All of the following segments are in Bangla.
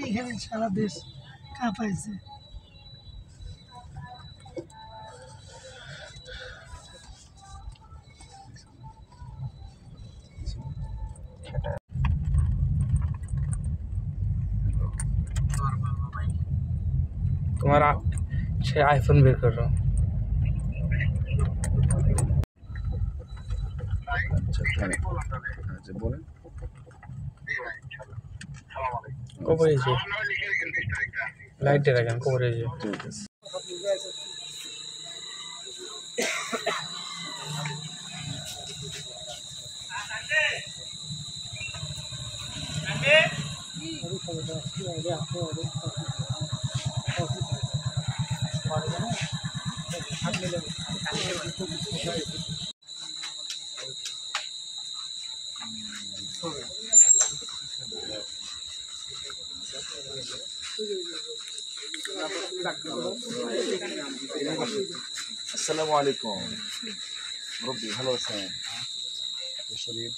এখানে সারা দেশ কাঁপাইছে। तुम्हारा आईफोन बेर कर रहा हूँ। কবরেজ লাইটে রাখেন কবরেজ। আসসালামু আলাইকুম মুরব্বি, ভালো আছেন? শরীর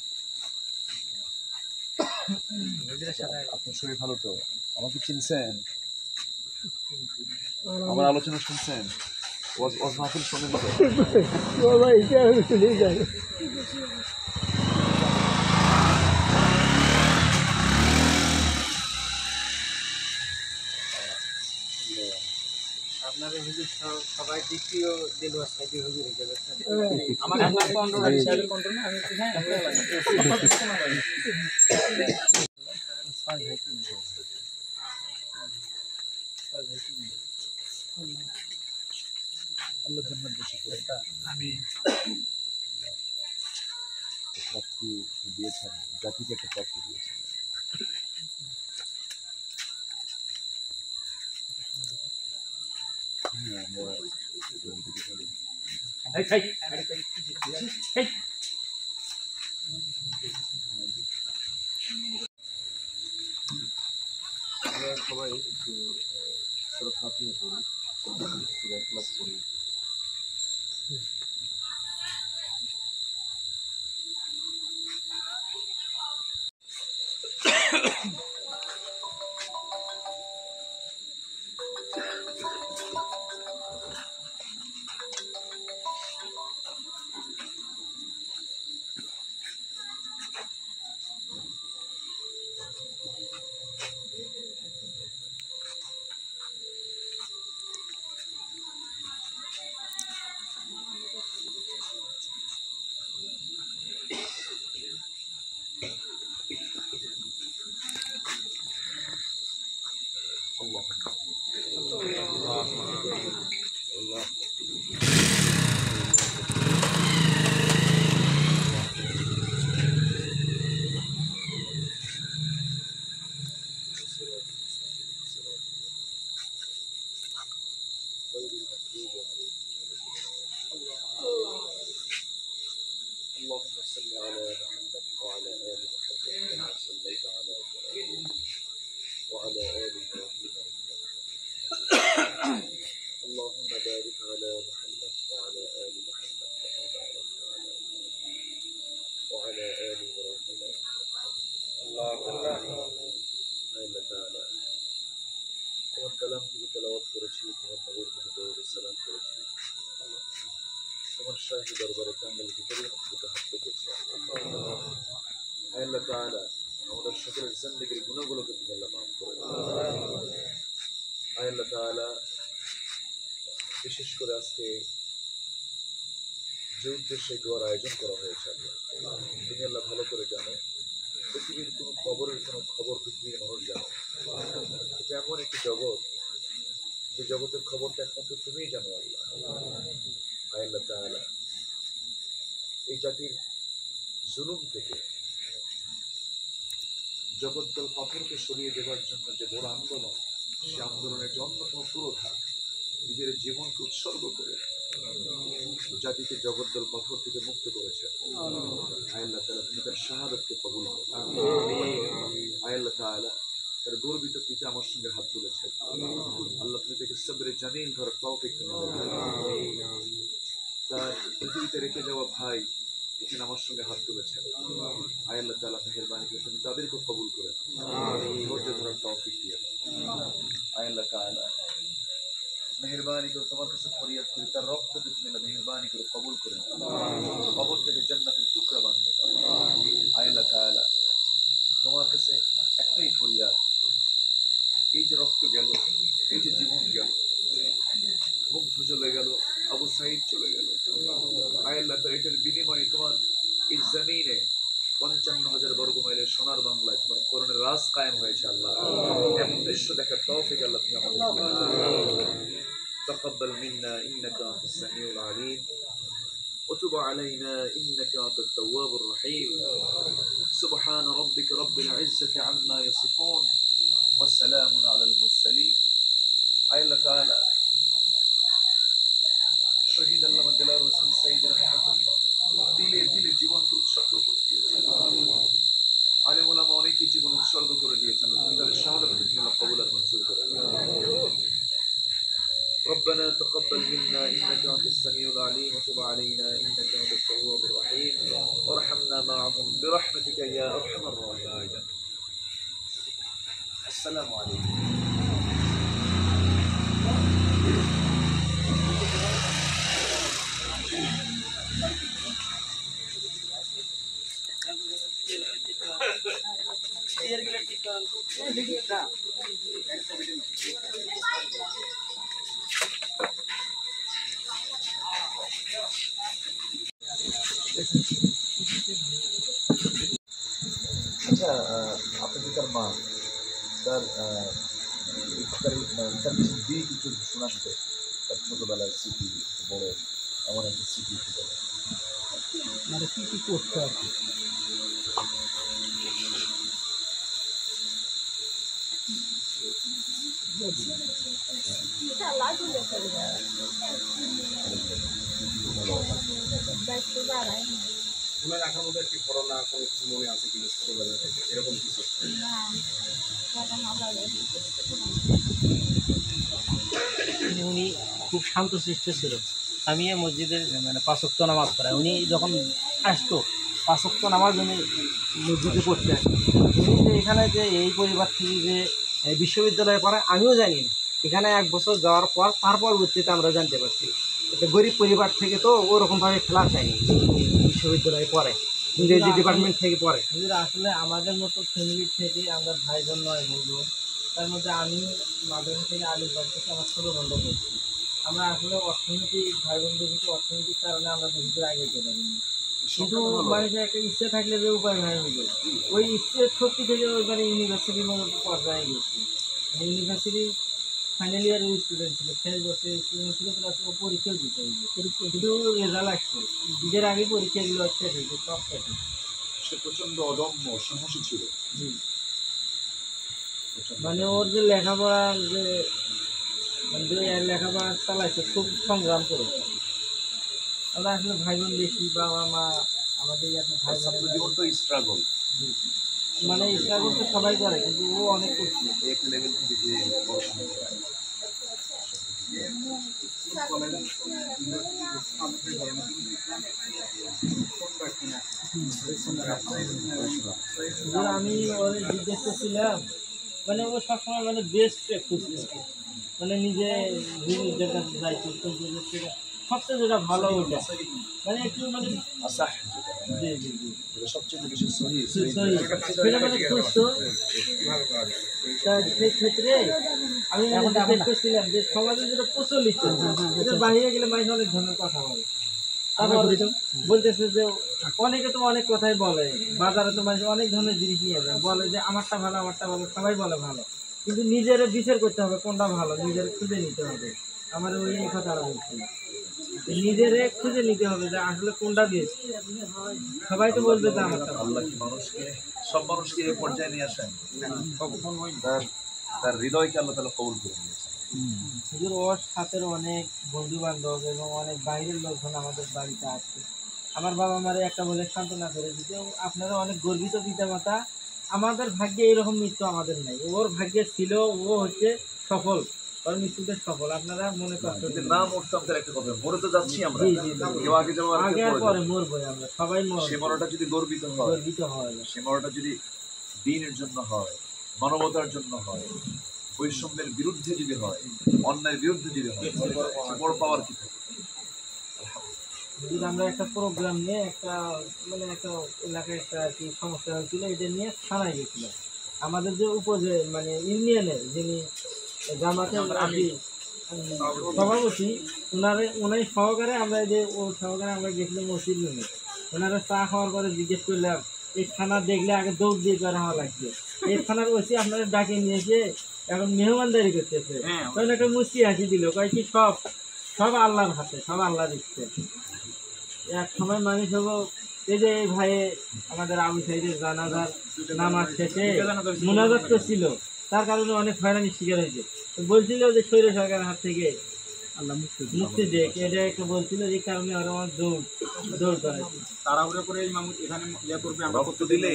আপনার শরীর ভালো তো? আমাকে চিনছেন? আমার আলোচনা শুনছেন? ওয়াজ মাহফিল শোনেন তো? আপনাদের হুজুর সবাই দ্বিতীয় দিলওয়ার সাইডে হুজুর হয়ে যাবে। আমার কন্ট্রোল না, আমি আল্লাহ জান্নাত বেশি করে আমি প্রাপ্তি দিয়েছেন, জাতিকে একটা প্রাপ্তি দিয়েছেন। সবাই একটু সুরক্ষা নিয়ে পড়ি, ক্লাস করি। اللهم صل على محمد وعلى آل محمد كما صليت على إبراهيم وعلى آل إبراهيم إنك حميد مجيد. اللهم بارك على محمد وعلى آل محمد كما باركت على إبراهيم وعلى آل إبراهيم إنك حميد مجيد. আল্লাহ তাআলা তোমার কালাম থেকে তেলাওয়াত করেছি, তোমার নবীর প্রতি দরুদ ও সালাম করেছি, তোমার শাহী দরবারে কাঙ্গাল ভিতরে মুক্ত হাত পেতেছি। আল্লাহ তাআলা আমাদের সকলের জিন্দেগির গুনাহগুলোকে তুমি আল্লাহ মাফ করে দাও। আল্লাহ তাআলা বিশেষ করে আজকে যে উদ্দেশ্যে দোয়ার আয়োজন করা হয়েছে, আল্লাহ তুমি আল্লাহ ভালো করে জানো। পৃথিবীর কোনো খবরের কোনো খবর পৃথিবীর মানুষ জানো। এটা এমন একটি জগৎ, যে জগতের খবরটা একমাত্র তুমিই জানো আল্লাহ। আল্লাহ তাআলা এই জাতির জুলুম থেকে জগদ্দল পাথরকে সরিয়ে দেওয়ার জন্য যে বড় আন্দোলন, সে আন্দোলনের যে অন্যতম পুরোধা নিজের জীবনকে উৎসর্গ করে জাতিকে জগদ্দল পাথর থেকে মুক্ত করেছেন। আয় আল্লাহ তাআলা তুমি তার শাহাদাতকে কবুল করো। আয় আল্লাহ তাআলা তার গর্বিত পিতা আমার সঙ্গে হাত তুলেছেন, আল্লাহ তুমি তাকে সবরে জামিল ধরার তৌফিক দাও। তার পৃথিবীতে রেখে যাওয়া ভাই এখানে আমার সঙ্গে হাত তুলেছেন, আয় আল্লাহ তাআলা মেহেরবানি করে তুমি তাদেরকে কবুল করে ধৈর্য ধরার তৌফিক দিয়ে দাও। আয় আল্লাহ তাআলা মেহেরবানি করে তোমার কাছে ফরিয়াদ করি, তার রক্তকে তুমি মেহেরবানি করে কবুল করে কবর থেকে জান্নাতের টুকরা বানিয়ে দাও। আয় আল্লাহ তাআলা তোমার কাছে একটাই ফরিয়াদ, এই যে রক্ত গেল, এই যে জীবন গেল, মুগ্ধ চলে গেল, আবু সাইদ চলে গেল, আয় আল্লাহ তাআলা এটার বিনিময়ে তোমার এই জমিনে 55,000 বর্গ মাইলের সোনার বাংলায় তোমার কোরআনের রাজ কায়েম হয়েছে। আল্লাহ এমন দৃশ্য দেখার তৌফিক আল্লাহ তুমি আমাদের تقبل منا إنك أنت السميع العليم وتب علينا إنك أنت التواب الرحيم سبحان ربك رب العزة عما يصفون والسلام على المرسلين أي الله تعالى শহীদ আল্লামা দেলাওয়ার হোসেন সাইদ রাহিমাহুল্লাহ দিলে দিলে জীবনকে উৎসর্গ করে দিয়েছেন। আলেম ওলামা অনেকেই জীবন উৎসর্গ করে দিয়েছেন, তাদের শাহাদাতকে তুমি কবুল আর মঞ্জুর করে দাও। ربنا تقبل منا إنك أنت السميع العليم وتب علينا إنك أنت التواب الرحيم وارحمنا معهم برحمتك يا أرحم الراحمين. السلام عليكم. আচ্ছা, আপনাদের তার মা তার তার কিছু দিয়ে কিছু শোনাচ্ছে, তার ছোটবেলার স্মৃতি, বড় এমন একটা স্মৃতি বলে মানে কি কি করতে হবে। মনে রাখার মধ্যে একটি ঘটনা কোনো কিছু মনে আছে কিনা ছোটবেলা থেকে এরকম কিছু? উনি খুব শান্তশিষ্ট ছিল। আমি মসজিদের মানে 5 ওয়াক্ত নামাজ পড়াই, উনি যখন আসতো 5 ওয়াক্ত নামাজ উনি মসজিদে পড়তে আসতো। উনি যে এখানে যে এই পরিবার থেকে যে বিশ্ববিদ্যালয়ে পড়ায় আমিও জানি না, এখানে 1 বছর যাওয়ার পর তার পরবর্তীতে আমরা জানতে পারছি। এটা গরিব পরিবার থেকে তো ওরকমভাবে ক্লাস হয়নি, বিশ্ববিদ্যালয়ে পড়ে, ইংরেজি ডিপার্টমেন্ট থেকে পড়ে। আসলে আমাদের মতো ফ্যামিলি থেকে আমরা ভাইজন নয় বলবো, তার মধ্যে আমি মাদ্রাসা থেকে আলিফ বাড়িতে আমার ছোটো বন্ধ করছি। আমরা আসলে অর্থনৈতিক ভাই বন্ধু কিছু অর্থনৈতিক কারণে আমরা ভিতরে আগে চলে পারিনি, কিন্তু মানুষের একটা ইচ্ছে থাকলে যে উপায় হয় হইল, ওই ইচ্ছের শক্তি থেকে ওইবারে ইউনিভার্সিটির মতো পর্যায়ে গেছি। ইউনিভার্সিটি ফাইনাল ইয়ারের স্টুডেন্ট ছিল, 6 বছরের স্টুডেন্ট ছিল, প্লাস ও পরীক্ষাও দিতে হয়েছে, কিন্তু রেজাল্ট আসছে ঈদের আগে পরীক্ষাগুলো শেষ হয়েছে, সব শেষ হয়েছে। সে প্রচন্ড অদম্য সাহসী ছিল। মানে ওর যে লেখাপড়া যে লেখাপড়া চালাইছে খুব সংগ্রাম করেছে। আমরা আসলে ভাই বোন বেশি, বাবা মা আমাদের একটা ভাই বোন জীবন তো স্ট্রাগল, মানে স্ট্রাগল তো সবাই করে, কিন্তু ও অনেক করছে। এক লেভেল থেকে যে পড়াশোনা করে আমি ওর জিজ্ঞেস করছিলাম, মানে ও সবসময় মানে বেস্ট প্র্যাকটিস, মানে নিজের কাছে যাইতো, সবচেয়ে যেটা ভালো ওইটা, মানে একটু মানে সবচেয়ে বেশি সহি সেটা মানে খুঁজতো। সেই ক্ষেত্রে আমি জিজ্ঞেস করছিলাম যে সমাজে যেটা প্রচলিত, বাইরে গেলে মানুষ অনেক ধরনের কথা বলে, তারপর বলতেছে যে অনেকে তো অনেক কথাই বলে, বাজারে তো মানুষ অনেক ধরনের জিনিস নিয়ে যায়, বলে যে আমারটা ভালো আমারটা ভালো, সবাই বলে ভালো, কিন্তু নিজের বিচার করতে হবে কোনটা ভালো, নিজের খুঁজে নিতে হবে। আমার ওই কথাটা বলছি, নিজের খুঁজে নিতে হবে যে আসলে কোনটা বেস্ট। সবাই তো বলবে যে আমারটা। আল্লাহ কি মানুষকে সব মানুষকে এই পর্যায়ে নিয়ে আসেন, তার হৃদয়কে আল্লাহ তাআলা কবুল করে নিয়েছেন। হুজুর ওর সাথে অনেক বন্ধু বান্ধব এবং অনেক বাইরের লোকজন আমাদের বাড়িতে আসছে। আমার বাবা মারে একটা বলে সান্ত্বনা করে দিতে, আপনারা অনেক গর্বিত পিতামাতা, আমাদের ভাগ্যে এরকম মৃত্যু আমাদের নাই, ওর ভাগ্যে ছিল, ও হচ্ছে সফল, ওর মৃত্যুতে সফল, আপনারা মনে কষ্ট যদি দিবেন না না। মরতাম তার একটা কথা, মরে তো যাচ্ছি আমরা, জি, জি, জি। কেউ আগে যাবো আর আগে কেউ আর পরে পরে যাবো। মরবো আমরা, সবাই সে মরবো, মরাটা যদি গর্বিত হয়, গর্বিত হয় না। সে মরাটা যদি দিনের জন্য হয়, মানবতার জন্য হয়, বৈষম্যের বিরুদ্ধে যদি হয়, অন্যায়ের বিরুদ্ধে যদি হয়, সে বড় পাওয়ার কি থাকে? যদি আমরা একটা প্রোগ্রাম নিয়ে একটা মানে একটা এলাকায় একটা আর কি সমস্যা হয়েছিল, এটা নিয়ে থানায় গেছিলাম। আমাদের যে মানে ইউনিয়নের যিনি জামাতের আর কি সভাপতি, ওনাই সহকারে আমরা এই যে ও সহকারে আমরা গেছিলাম মসজিদ রুমে। ওনারা চা খাওয়ার পরে জিজ্ঞেস করলাম, এই থানা দেখলে আগে দৌড় দিয়ে বের হওয়া লাগছে, এই থানার ওসি আপনারা ডাকে নিয়েছে, এখন মেহমানদারি করতেছে। তখন একটা মুচকি হাসি দিল, কয় কি সব সব আল্লাহর হাতে, সব আল্লাহ দিচ্ছে। এক সময় মানুষ হবো, এই যে এই ভাই আমাদের আবু সাইদের জানাজার নামাজ শেষে মোনাজাত ছিল, তার কারণে অনেক হয়রানির শিকার হয়েছে। তো বলছিল যে স্বৈর সরকারের হাত থেকে আল্লাহ মুক্তি দেখ, এটা একটা বলছিল, এই কারণে ওরা আমার দৌড় করে। তাড়াহুড়ো করে ইমাম এখানে ইয়ে করবে, আমরা রক্ত দিলে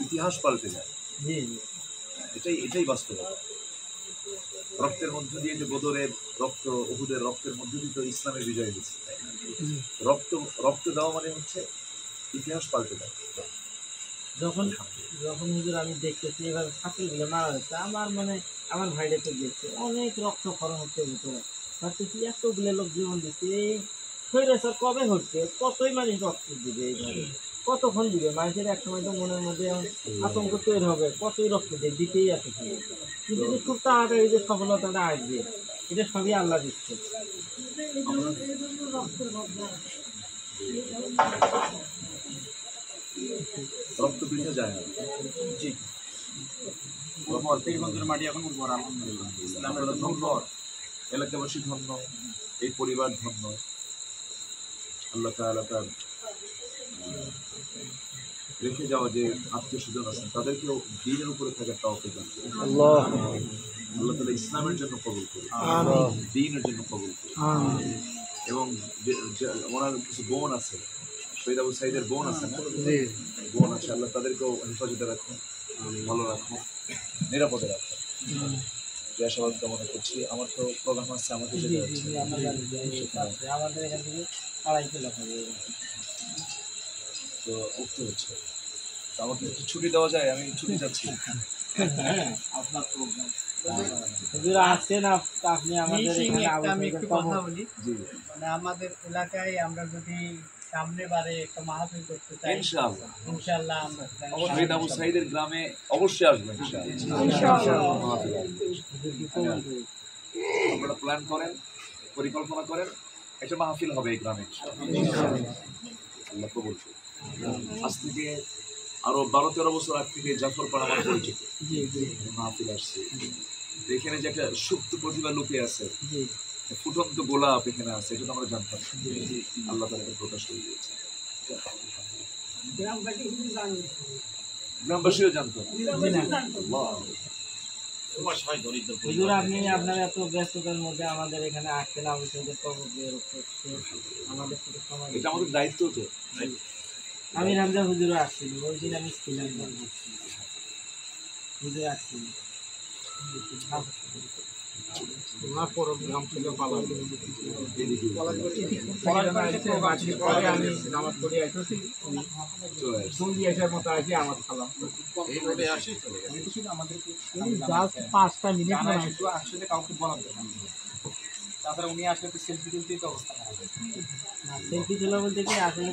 ইতিহাস পাল্টে যায়, জি জি এটাই বাস্তবতা। রক্তের মধ্য দিয়ে যে বদরের রক্ত, উহুদের রক্তের মধ্য দিয়ে তো ইসলামের বিজয় হয়েছে। রক্ত রক্ত দেওয়া মানে হচ্ছে ইতিহাস পাল্টে দেয়। যখন যখন হুজুর আমি দেখতেছি এবার ছাত্রগুলো মারা হচ্ছে, আমার মানে আমার ভাইটা তো দেখছে অনেক রক্ত খরচ হচ্ছে ভিতরে, ভাবতেছি এতগুলো লোক জীবন দিচ্ছে, এই স্বৈরাচার কবে হচ্ছে, কতই মানুষ রক্ত দিবে, এইভাবে কতক্ষণ দিবে মানুষের, এক সময় তো মনের মধ্যে আতঙ্ক তৈরি হবে, কতই রক্ত দিতেই আছে, কিন্তু যে খুব তাড়াতাড়ি যে সফলতাটা আসবে, এটা সবই আল্লাহ দিচ্ছে। রক্ত বৃথা যায় না। জি পীরগঞ্জের মাটি এখন উর্বর, আলহামদুলিল্লাহ। ইসলামের আমরা জন্য ধন্য, এলাকাবাসী ধন্য, এই পরিবার ধন্য। আল্লাহ তাআলা তার রেখে যাওয়া যে আত্মীয় স্বজন আছেন তাদেরকেও দ্বীনের উপরে থাকার তাওফিক দান করুন। আল্লাহ আল্লাহ তাআলা ইসলামের জন্য কবুল করুন, দ্বীনের জন্য কবুল করুন। এবং ওনার কিছু বোন আছে, শহীদ আবু সাইদের বোন আছে না, বোন আছে, আল্লাহ তাদেরকেও হেফাজতে রাখুন, ভালো রাখুন, নিরাপদে রাখুন। যে আশাবাদ কামনা করছি। আমার তো প্রোগ্রাম আছে, আমাকে যেতে হচ্ছে। আমাদের এখান থেকে 2.5 কিলো হবে, তো উঠতে হচ্ছে, তো আমাকে একটু ছুটি দেওয়া যায়? আমি ছুটি যাচ্ছি। আপনার প্রোগ্রাম হুজুর আসছেন, আপনি আমাদের এখানে আমি একটু কথা বলি, জি মানে আমাদের এলাকায় আমরা যদি সামনে বারে একটা মাহফিল করতে চাই, ইনশাআল্লাহ, ইনশাআল্লাহ আমরা শহীদ আবু সাইদের গ্রামে অবশ্যই আসবেন ইনশাআল্লাহ। আপনারা প্ল্যান করেন, পরিকল্পনা করেন, একটা মাহফিল হবে এই গ্রামে আল্লাহ কবুল করুন। আজ থেকে আরো 12-13 বছর আগ থেকে জাফরপাড়া আমার পরিচিত, মাহফিল আসছে। এখানে যে একটা সুপ্ত প্রতিভা লুকিয়ে আছে, ফুটন্ত গোলাপ এখানে আছে, এটা তো আমরা জানতাম। আল্লাহ তাআলা প্রকাশ করে দিয়েছে, গ্রামবাসীও জানতো না। আল্লাহ হুজুর আপনি আপনার এত ব্যস্ততার মধ্যে আমাদের এখানে আসছেন, আমাদের কবর দিয়ে রক্ষা আমাদের সাথে সময় এটা আমাদের দায়িত্ব তো। আমি রামজা হুজুরও আসছিল, ওই দিন আমি ছিলাম না, হুজুর আসছিল। গ্রাম থেকে পালাবো, আমি নামাজ পড়ে আসছি, চলে আসছে। জলদি আসার মতো আছে আমার খালাম, এই রোডে আসি চলে গেছে। শুধু আমাদেরকে জাস্ট 5টা মিনিট না, শুধু আসলে কাউকে বলা যাবে না। তাছাড়া উনি আসলে তো সেলফি তুলতেই তো অবস্থা খারাপ। সেলফি তোলা বলতে কি আসলে